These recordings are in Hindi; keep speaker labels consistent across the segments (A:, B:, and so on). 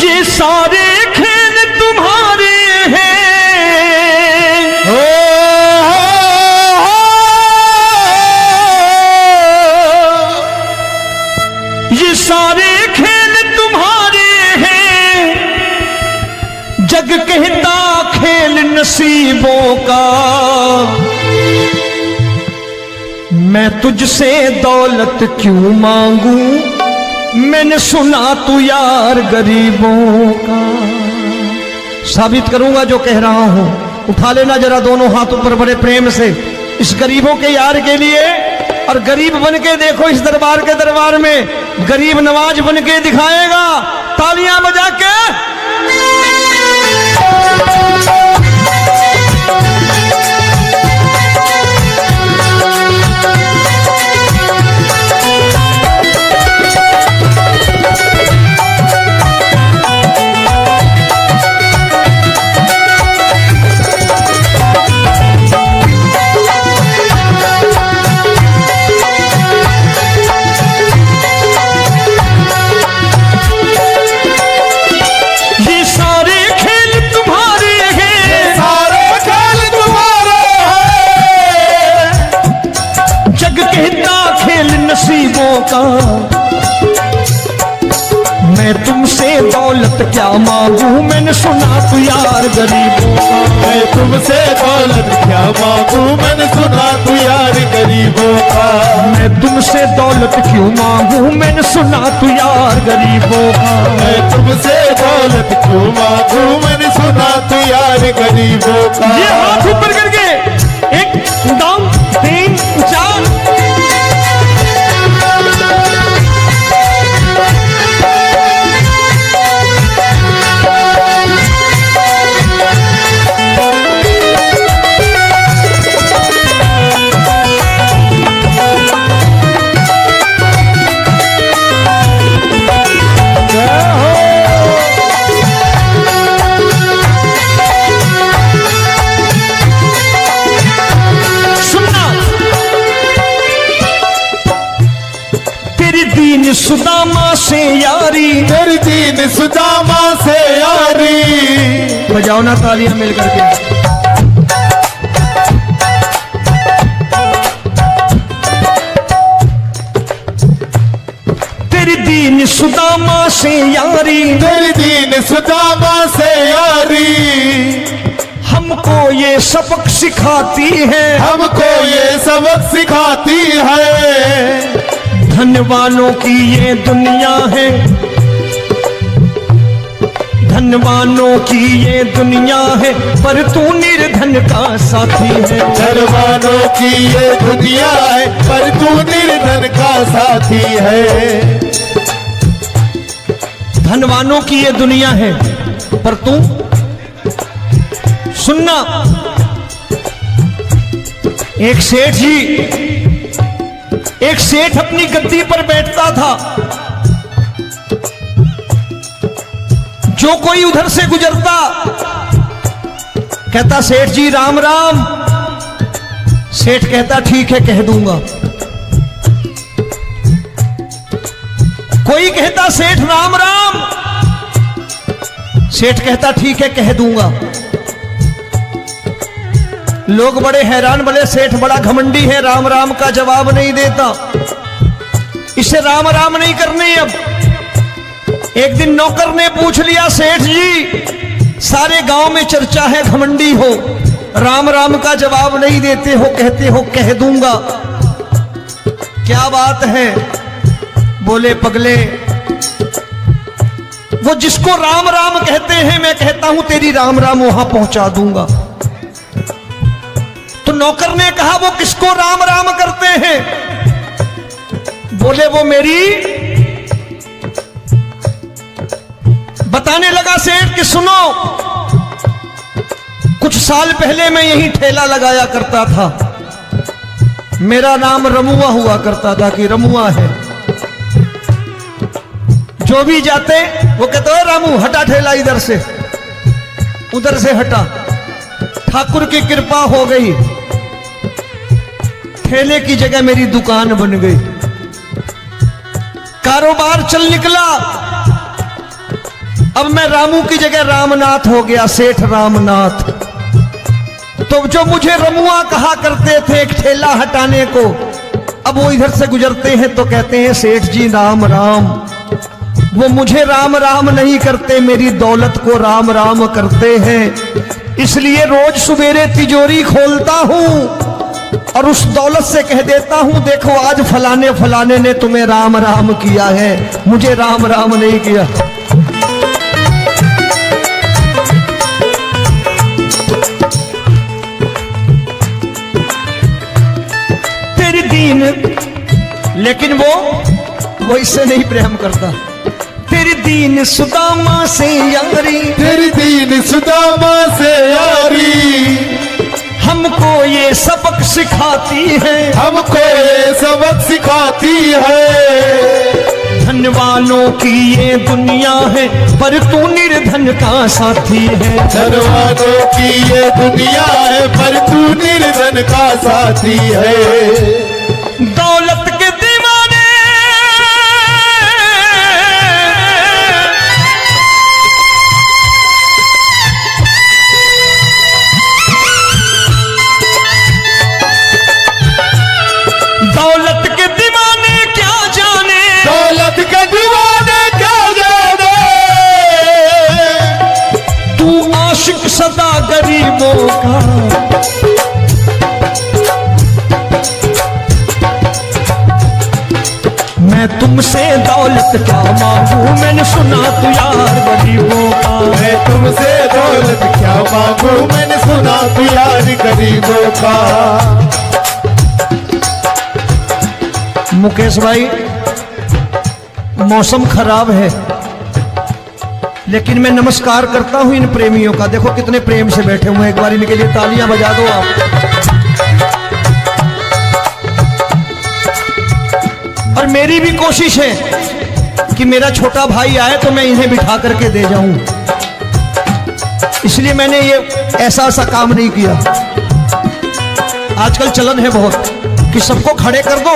A: ये सारे खेल तुम्हारे हैं, ये सारे खेल तुम्हारे हैं, जग कहता खेल नसीबों का। मैं तुझसे दौलत क्यों मांगू, मैंने सुना तू यार गरीबों का। साबित करूंगा जो कह रहा हूं। उठा लेना जरा दोनों हाथ ऊपर बड़े प्रेम से इस गरीबों के यार के लिए, और गरीब बन के देखो इस दरबार के दरबार में गरीब नवाज बन के दिखाएगा, तालियां बजा के। मैं तुमसे दौलत क्या मांगू, मैंने सुना तू यार गरीबों का।
B: मैं तुमसे दौलत क्या मांगू, मैंने सुना तू यार गरीबों का।
A: मैं तुमसे दौलत क्यों मांगू, मैंने सुना तू यार गरीबों का।
B: मैं तुमसे दौलत क्यों मांगू, मैंने सुना तू यार गरीबों का।
A: ये हाथ ऊपर करके 1 2 3 4। सुदामा से यारी,
B: तेरी दीन सुदामा से यारी।
A: बजाओ ना तालियां मिल करके। तेरी दीन सुदामा से यारी,
B: तेरी दीन सुदामा से यारी।
A: हमको ये सबक सिखाती है,
B: हमको ये सबक सिखाती है।
A: धन वालों की ये दुनिया है, धन वालों की ये दुनिया है, पर तू निर्धन का साथी है।
B: धन वालों की ये दुनिया है, पर तू निर्धन का साथी है।
A: धन वालों की ये दुनिया है, पर तू सुनना। एक सेठ अपनी गद्दी पर बैठता था। जो कोई उधर से गुजरता कहता सेठ जी राम राम। सेठ कहता ठीक है कह दूंगा। कोई कहता सेठ राम राम। सेठ कहता ठीक है कह दूंगा। लोग बड़े हैरान, बोले सेठ बड़ा घमंडी है, राम राम का जवाब नहीं देता, इसे राम राम नहीं करने। अब एक दिन नौकर ने पूछ लिया सेठ जी सारे गांव में चर्चा है घमंडी हो, राम राम का जवाब नहीं देते हो, कहते हो कह दूंगा, क्या बात है? बोले पगले वो जिसको राम राम कहते हैं मैं कहता हूं तेरी राम राम वहां पहुंचा दूंगा। तो नौकर ने कहा वो किसको राम राम करते हैं? बोले वो मेरी। बताने लगा सेठ कि सुनो, कुछ साल पहले मैं यहीं ठेला लगाया करता था, मेरा नाम रमुआ हुआ करता था कि रमुआ है। जो भी जाते वो कहते हो रामू हटा ठेला इधर से, उधर से हटा। ठाकुर की कृपा हो गई, ठेले की जगह मेरी दुकान बन गई, कारोबार चल निकला। अब मैं रामू की जगह रामनाथ हो गया, सेठ रामनाथ। तो जो मुझे रमुआ कहा करते थे एक ठेला हटाने को, अब वो इधर से गुजरते हैं तो कहते हैं सेठ जी राम राम। वो मुझे राम राम नहीं करते, मेरी दौलत को राम राम करते हैं। इसलिए रोज सवेरे तिजोरी खोलता हूं और उस दौलत से कह देता हूं देखो आज फलाने फलाने ने तुम्हें राम राम किया है, मुझे राम राम नहीं किया। तेरी दीन, लेकिन वो इससे नहीं प्रेम करता। तेरी दीन सुदामा से यारी,
B: तेरी दीन सुदामा से यारी,
A: हमको ये सबक सिखाती है,
B: हमको ये सबक सिखाती है।
A: धन वालों की ये दुनिया है पर तू निर्धन का साथी है।
B: धन वालों की ये दुनिया है पर तू निर्धन का साथी है।
A: दौलत के दीवाने दौलत के दीवाने क्या जाने,
B: दौलत के दीवाने क्या जाने,
A: तू आशिक सदा गरीबों का। मैं तुमसे दौलत क्या मांगू, मैंने सुना तू यार गरीबों का।
B: मैं तुमसे दौलत क्या मांगू, मैंने सुना तू यार गरीबों का।
A: मुकेश भाई मौसम खराब है, लेकिन मैं नमस्कार करता हूं इन प्रेमियों का। देखो कितने प्रेम से बैठे हुए हैं, एक बार इनके लिए तालियां बजा दो आप। और मेरी भी कोशिश है कि मेरा छोटा भाई आए तो मैं इन्हें बिठा करके दे जाऊं, इसलिए मैंने ये ऐसा काम नहीं किया। आजकल चलन है बहुत कि सबको खड़े कर दो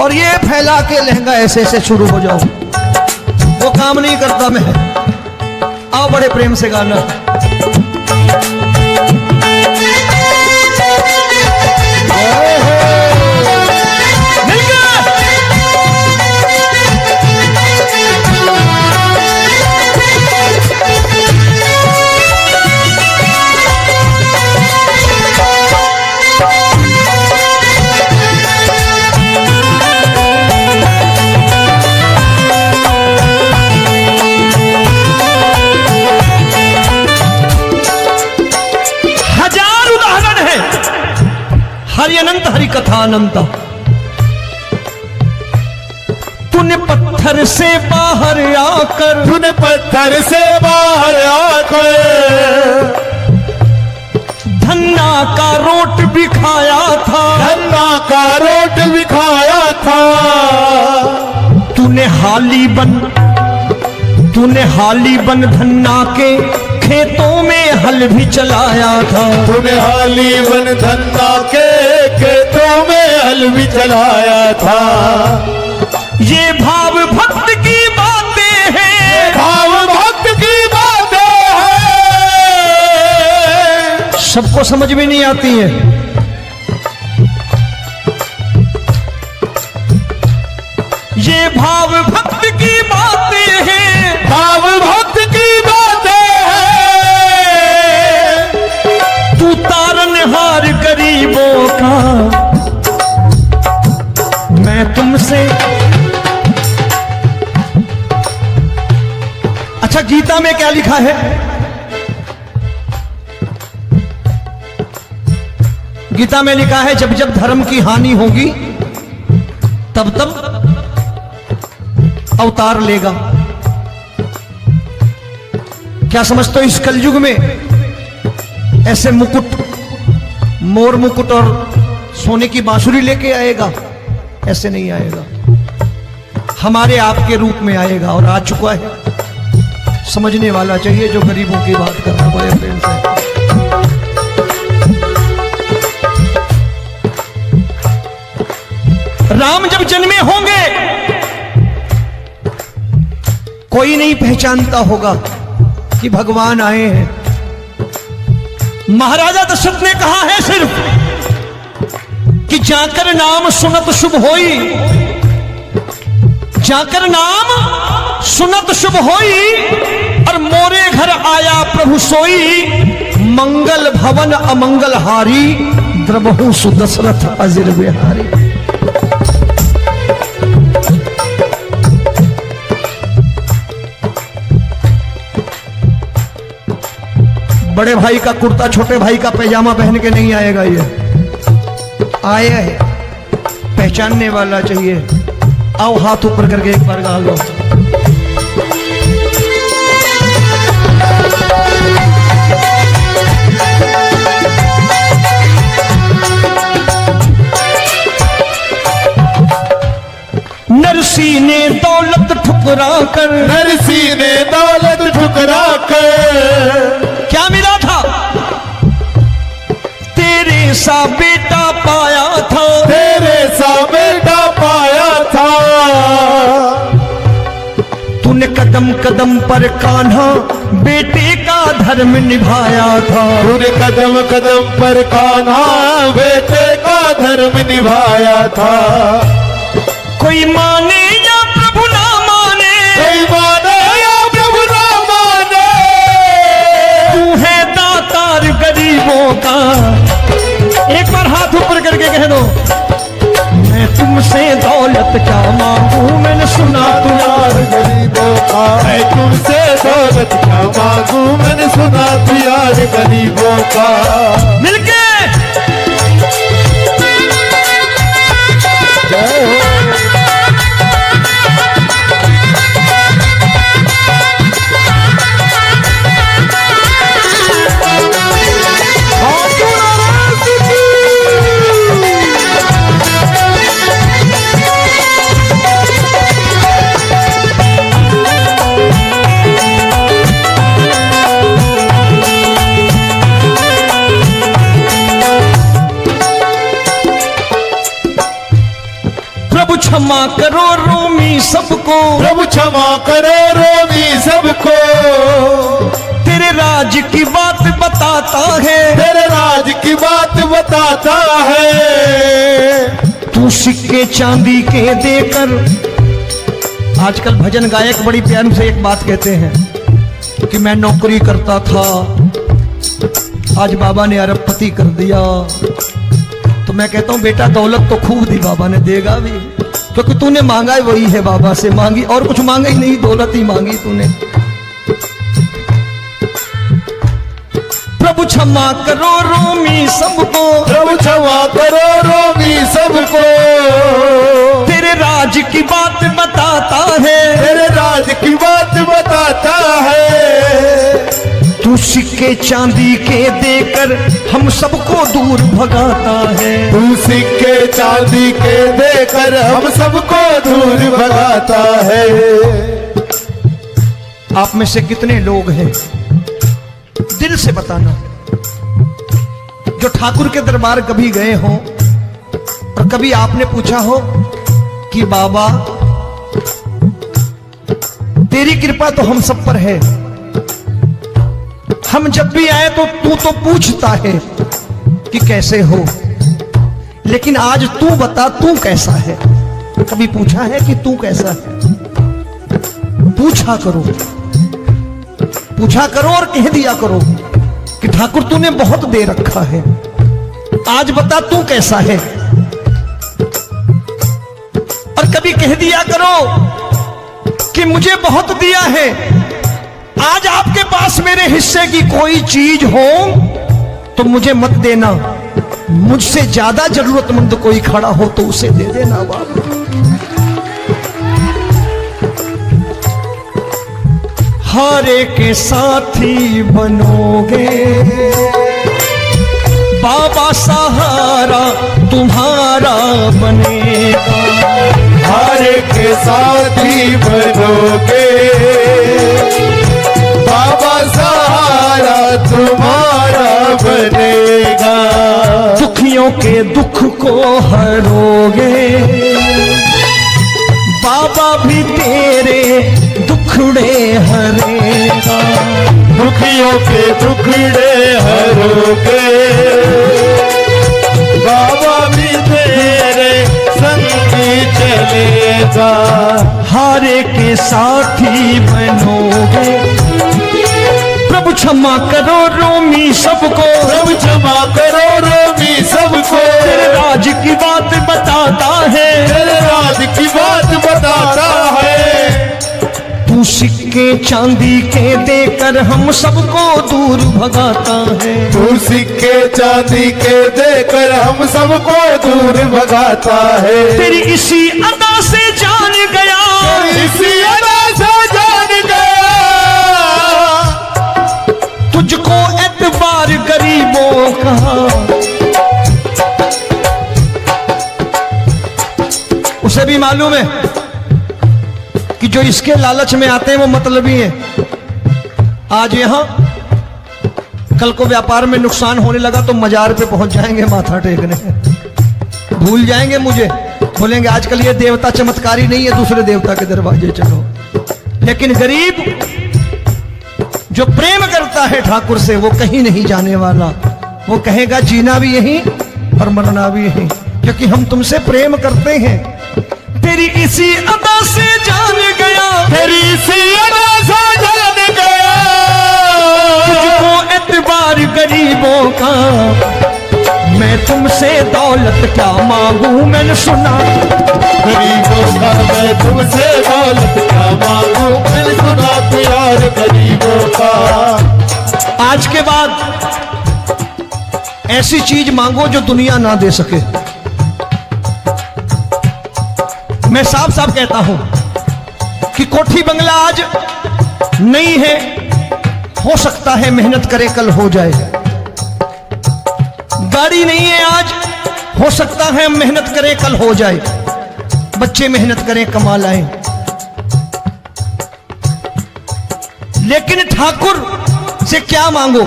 A: और ये फैला के लहंगा ऐसे ऐसे शुरू हो जाओ, वो काम नहीं करता मैं। आओ बड़े प्रेम से गाना। हरि अनंत हरि कथा अनंत। तूने पत्थर से बाहर आकर,
B: तूने पत्थर से बाहर आकर
A: धन्ना का रोट भी खाया था,
B: धन्ना का रोट भी खाया था।
A: तूने हाली बन धन्ना के खेतों में हल भी चलाया था।
B: तूने हाली बन धन्ना के खेतों में हल भी चलाया था।
A: ये भाव भक्त की बातें हैं,
B: भाव भक्त की बातें हैं,
A: सबको समझ में नहीं आती है। ये भाव भक्त की बातें हैं,
B: भाव भक्त की बातें हैं।
A: तू तारनहार गरीबों का, मैं तुमसे। अच्छा गीता में क्या लिखा है? गीता में लिखा है जब जब धर्म की हानि होगी तब तब अवतार लेगा। क्या समझते हो इस कलयुग में ऐसे मुकुट, मोर मुकुट और सोने की बांसुरी लेके आएगा? ऐसे नहीं आएगा, हमारे आपके रूप में आएगा और आ चुका है। समझने वाला चाहिए जो गरीबों की बात कर रहा है बड़े प्रेम से। राम जब जन्मे होंगे कोई नहीं पहचानता होगा कि भगवान आए हैं। महाराजा दशरथ ने कहा है सिर्फ कि जाकर नाम सुनत शुभ होई, जाकर नाम सुनत शुभ होई, और मोरे घर आया प्रभु सोई, मंगल भवन अमंगल हारी, द्रबहु सुदशरथ अजिर बिहारी। बड़े भाई का कुर्ता छोटे भाई का पैजामा पहन के नहीं आएगा, ये आया है पहचानने वाला चाहिए। आओ हाथ ऊपर करके एक बार गा लो। नरसी ने दौलत ठुकरा कर,
B: नरसी ने दौलत ठुकरा कर,
A: क्या मिला था? तेरे सा बेटा पाया था,
B: तेरे सा बेटा पाया था।
A: तूने कदम कदम पर कान्हा बेटे का धर्म निभाया था,
B: तूने कदम कदम पर कान्हा बेटे का धर्म निभाया था।
A: कोई माने या प्रभु ना माने,
B: कोई माने या प्रभु ना माने,
A: तू है दातार गरीबों का। एक बार हाथ ऊपर करके कह दो, मैं तुमसे दौलत क्या मांगू, मैंने सुना तू यार
B: गरीबों का। मैं तुमसे दौलत क्या मांगू, मैंने सुना तू यार गरीबों का।
A: मिलके
B: जय हो।
A: क्षमा करो रोमी सबको,
B: प्रभु क्षमा करो रोमी सबको।
A: तेरे राज की बात बताता है,
B: तेरे राज की बात बताता है।
A: तू सिक्के चांदी के देकर, आजकल भजन गायक बड़ी प्यार से एक बात कहते हैं कि मैं नौकरी करता था, आज बाबा ने अरबपति कर दिया। तो मैं कहता हूं बेटा दौलत तो खूब दी बाबा ने, देगा भी, क्योंकि तूने मांगा है वही है बाबा से, मांगी और कुछ मांगा ही नहीं, दौलत ही मांगी तूने। प्रभु क्षमा करो रोमी सबको,
B: प्रभु क्षमा करो रोमी सबको।
A: तेरे राज की बात बताता है,
B: तेरे राज की बात बताता है।
A: तू सिक्के चांदी के देकर हम सबको दूर भगाता है,
B: तू सिक्के चांदी के देकर हम सबको दूर भगाता है।
A: आप में से कितने लोग हैं, दिल से बताना, जो ठाकुर के दरबार कभी गए हो और कभी आपने पूछा हो कि बाबा तेरी कृपा तो हम सब पर है, हम जब भी आए तो तू तो पूछता है कि कैसे हो, लेकिन आज तू बता तू कैसा है। कभी पूछा है कि तू कैसा है? पूछा करो, पूछा करो और कह दिया करो कि ठाकुर तूने बहुत दे रखा है, आज बता तू कैसा है। और कभी कह दिया करो कि मुझे बहुत दिया है, आज आपके पास मेरे हिस्से की कोई चीज हो तो मुझे मत देना, मुझसे ज्यादा जरूरतमंद कोई खड़ा हो तो उसे दे देना बाबा। हारे के साथी बनोगे बाबा, सहारा तुम्हारा बनेगा।
B: हारे के साथी बनोगे बाबा, सहारा तुम्हारा बनेगा। दुखियों
A: के दुख को हरोगे, बाबा भी तेरे दुखड़े हरेगा।
B: दुखियों के दुखड़े हरोगे, बाबा भी तेरे संगी चलेगा।
A: हारे के साथी बनोगे, प्रभु क्षमा करो रोमी सबको,
B: प्रभु क्षमा करो रोमी सबको।
A: तेरे राज की बात बताता है,
B: तेरे राज की बात बताता है।
A: तू सिक्के चांदी के देकर हम सबको दूर भगाता है।
B: तू सिक्के चांदी के देकर हम सबको दूर भगाता है।
A: तेरी इसी अदा से जान गया,
B: इसी अदा से जान गया,
A: तुझको एतबार गरीबों का। उसे भी मालूम है कि जो इसके लालच में आते हैं वो मतलबी हैं। आज यहां कल को व्यापार में नुकसान होने लगा तो मजार पे पहुंच जाएंगे माथा टेकने, भूल जाएंगे मुझे, बोलेंगे आजकल ये देवता चमत्कारी नहीं है, दूसरे देवता के दरवाजे चलो। लेकिन गरीब जो प्रेम करता है ठाकुर से वो कहीं नहीं जाने वाला, वो कहेगा जीना भी यहीं और मरना भी यहीं, क्योंकि हम तुमसे प्रेम करते हैं। तेरी इसी अदा से जान गया,
B: तेरी इसी अदा से जान गया,
A: तुझको एतबार गरीबों का। मैं तुमसे दौलत क्या मांगू, मैंने सुना
B: गरीबों का। मैं तुमसे दौलत क्या मांगू, मैंने सुना प्यार गरीबों का।
A: आज के बाद ऐसी चीज मांगो जो दुनिया ना दे सके। मैं साफ साफ कहता हूं कि कोठी बंगला आज नहीं है, हो सकता है मेहनत करे कल हो जाए। गाड़ी नहीं है आज, हो सकता है मेहनत करें कल हो जाए। बच्चे मेहनत करें कमा लाएं, लेकिन ठाकुर से क्या मांगो?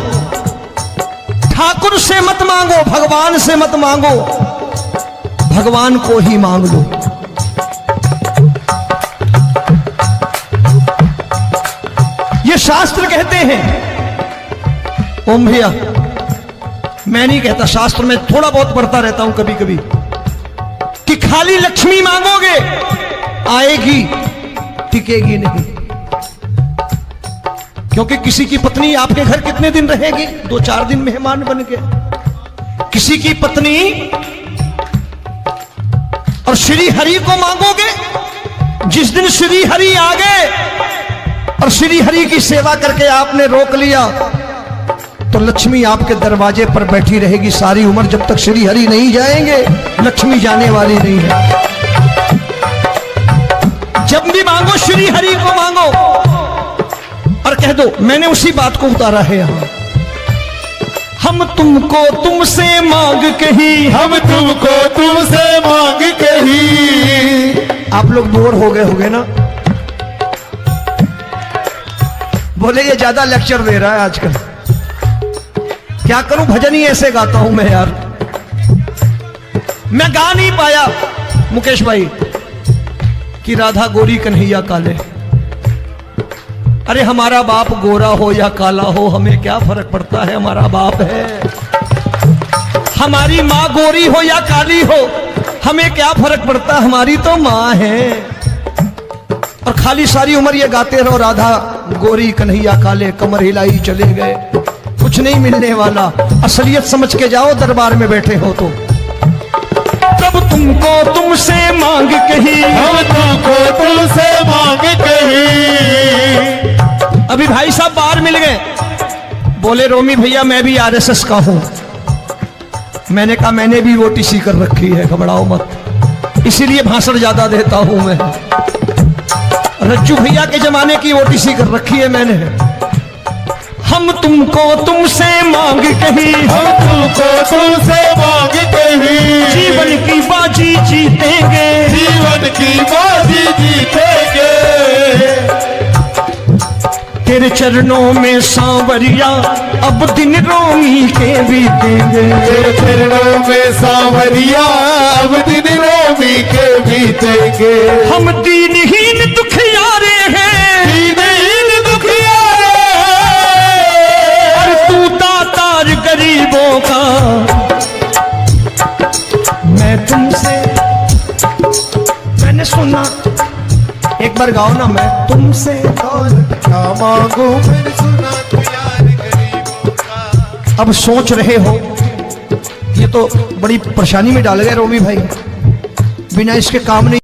A: ठाकुर से मत मांगो, भगवान से मत मांगो, भगवान को ही मांग लो। ये शास्त्र कहते हैं, ओम भैया मैं नहीं कहता, शास्त्र में थोड़ा बहुत पढ़ता रहता हूं कभी कभी, कि खाली लक्ष्मी मांगोगे आएगी, टिकेगी नहीं। क्योंकि किसी की पत्नी आपके घर कितने दिन रहेगी? 2-4 दिन मेहमान बन के। किसी की पत्नी और श्री हरि को मांगोगे, जिस दिन श्री हरि आ गए और श्री हरि की सेवा करके आपने रोक लिया तो लक्ष्मी आपके दरवाजे पर बैठी रहेगी सारी उम्र। जब तक श्री हरि नहीं जाएंगे लक्ष्मी जाने वाली नहीं है। जब भी मांगो श्री हरि को मांगो और कह दो मैंने उसी बात को उतारा है यहां। हम तुमको तुमसे मांग कही,
B: हम तुमको तुमसे मांग कही।
A: आप लोग बोर हो गए होंगे ना, बोले ये ज्यादा लेक्चर दे रहा है आजकल। क्या करूं, भजन ही ऐसे गाता हूं मैं यार। मैं गा नहीं पाया मुकेश भाई कि राधा गोरी कन्हैया काले। अरे हमारा बाप गोरा हो या काला हो हमें क्या फर्क पड़ता है, हमारा बाप है। हमारी माँ गोरी हो या काली हो हमें क्या फर्क पड़ता, हमारी तो माँ है। और खाली सारी उम्र ये गाते रहो राधा गोरी कन्हैया काले, कमर हिलाई चले गए, कुछ नहीं मिलने वाला। असलियत समझ के जाओ दरबार में बैठे हो तो। तब तुमको तुमसे मांग कही,
B: हम तुमको तुमसे मांग कही।
A: अभी भाई साहब बाहर मिल गए, बोले रोमी भैया मैं भी आरएसएस का हूं। मैंने कहा मैंने भी ओटीसी कर रखी है, घबराओ मत, इसीलिए भाषण ज्यादा देता हूं मैं। रज्जू भैया के जमाने की ओटीसी कर रखी है मैंने। हम तुमको तुमसे मांग कही,
B: हम तुमको तुमसे मांग कही।
A: जीवन की बाजी जीतेंगे,
B: जीवन की बाजी जीतेंगे।
A: तेरे चरणों में सांवरिया अब दिन रोमी के बीतेंगे।
B: तेरे चरणों में सांवरिया अब दिन रोमी के बीतेंगे।
A: हम दीनहीन दुखियारे हैं,
B: दीनहीन दुखियारे,
A: और तू दातार गरीबों का। मैं तुमसे, मैंने सुना, एक बार गाओ ना, मैं तुमसे
B: दौलत क्या मांगू मैंने सुना तू यार गरीबों का।
A: अब सोच रहे हो ये तो बड़ी परेशानी में डाल गए रोमी भाई, बिना इसके काम नहीं।